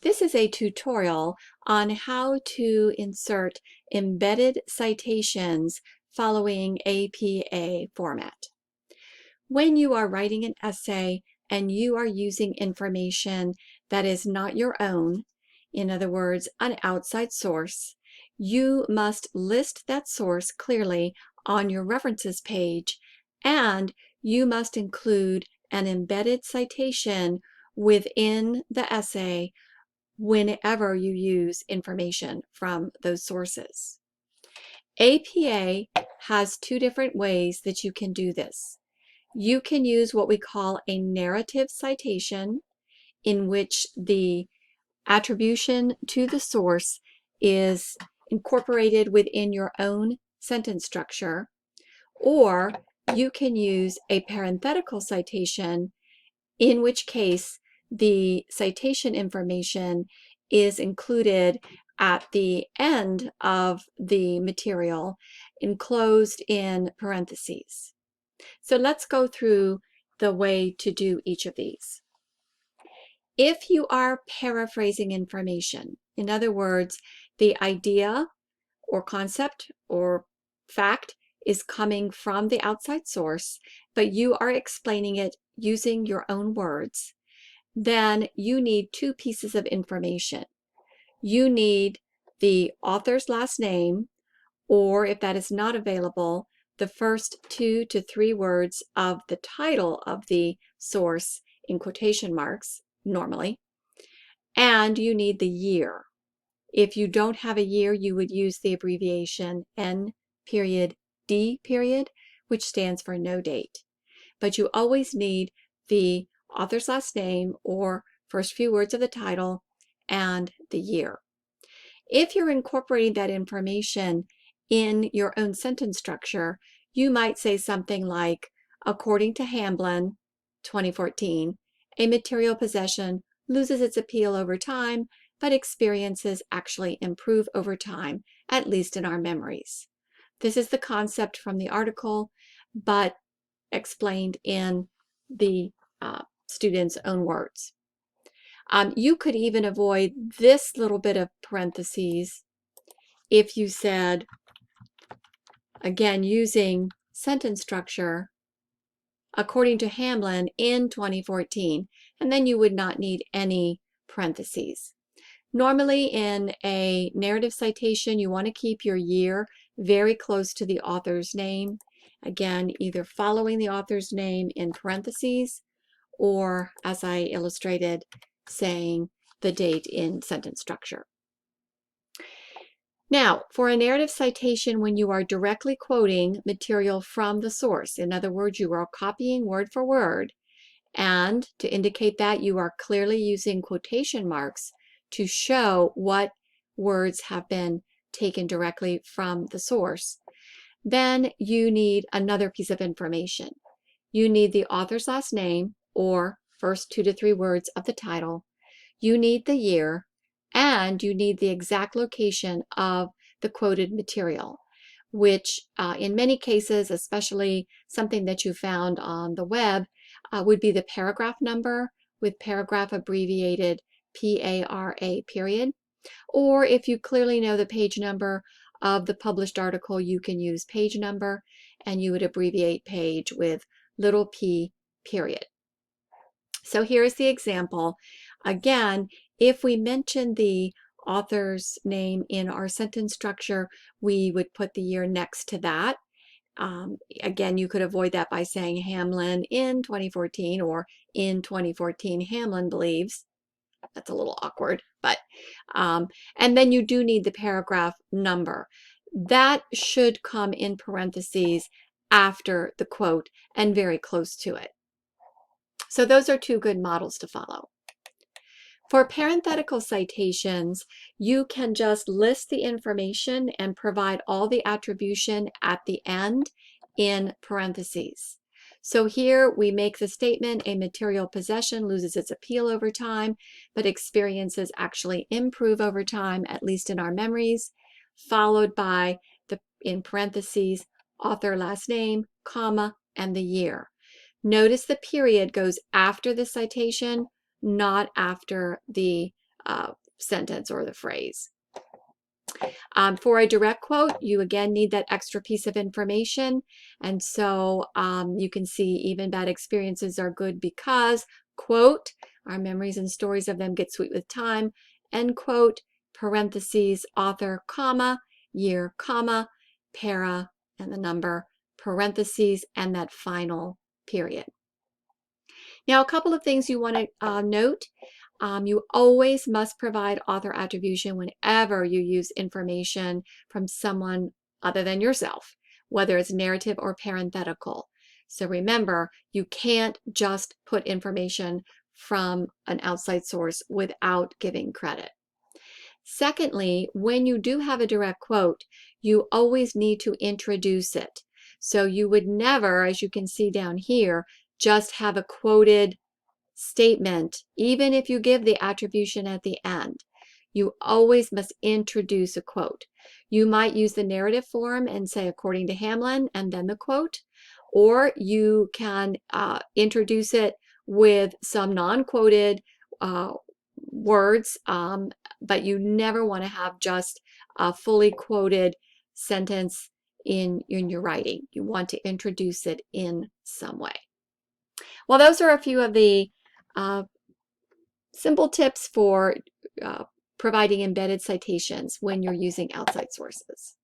This is a tutorial on how to insert embedded citations following APA format. When you are writing an essay and you are using information that is not your own, in other words, an outside source, you must list that source clearly on your references page, and you must include an embedded citation within the essay whenever you use information from those sources. APA has two different ways that you can do this. You can use what we call a narrative citation, in which the attribution to the source is incorporated within your own sentence structure, or you can use a parenthetical citation, in which case the citation information is included at the end of the material, enclosed in parentheses. So let's go through the way to do each of these. If you are paraphrasing information, in other words, the idea or concept or fact is coming from the outside source, but you are explaining it using your own words, then you need two pieces of information. You need the author's last name, or if that is not available, the first 2 to 3 words of the title of the source in quotation marks, normally, and you need the year. If you don't have a year, you would use the abbreviation N period D period, which stands for no date. But you always need the author's last name or first few words of the title and the year. If you're incorporating that information in your own sentence structure, you might say something like, according to Hamblin, 2014, a material possession loses its appeal over time, but experiences actually improve over time, at least in our memories. This is the concept from the article, but explained in the student's own words. You could even avoid this little bit of parentheses if you said, again, using sentence structure, according to Hamblin in 2014, and then you would not need any parentheses. Normally in a narrative citation, you want to keep your year very close to the author's name. Again, either following the author's name in parentheses, or as I illustrated, saying the date in sentence structure. Now, for a narrative citation, when you are directly quoting material from the source, in other words, you are copying word for word, and to indicate that, you are clearly using quotation marks to show what words have been taken directly from the source, then you need another piece of information. You need the author's last name, or first 2 to 3 words of the title. You need the year, and you need the exact location of the quoted material, which in many cases, especially something that you found on the web, would be the paragraph number with paragraph abbreviated PARA period. Or if you clearly know the page number of the published article, you can use page number, and you would abbreviate page with little p period. So here's the example. Again, if we mention the author's name in our sentence structure, we would put the year next to that. Again, you could avoid that by saying Hamlin in 2014 or in 2014 Hamlin believes. That's a little awkward, but and then you do need the paragraph number. That should come in parentheses after the quote and very close to it. So those are two good models to follow. For parenthetical citations, you can just list the information and provide all the attribution at the end in parentheses. So here we make the statement, a material possession loses its appeal over time, but experiences actually improve over time, at least in our memories, followed by the, in parentheses, author last name, comma, and the year. Notice the period goes after the citation, not after the sentence or the phrase. For a direct quote, you again need that extra piece of information. And so you can see even bad experiences are good because, quote, our memories and stories of them get sweet with time, end quote, parentheses, author, comma, year, comma, para, and the number, parentheses, and that final period. Now, a couple of things you want to note. You always must provide author attribution whenever you use information from someone other than yourself, whether it's narrative or parenthetical. So remember, you can't just put information from an outside source without giving credit. Secondly, when you do have a direct quote, you always need to introduce it. So you would never, as you can see down here, just have a quoted statement, even if you give the attribution at the end. You always must introduce a quote. You might use the narrative form and say, according to Hamlin, and then the quote, or you can introduce it with some non-quoted words, but you never want to have just a fully quoted sentence in your writing. You want to introduce it in some way. Well, those are a few of the simple tips for providing embedded citations when you're using outside sources.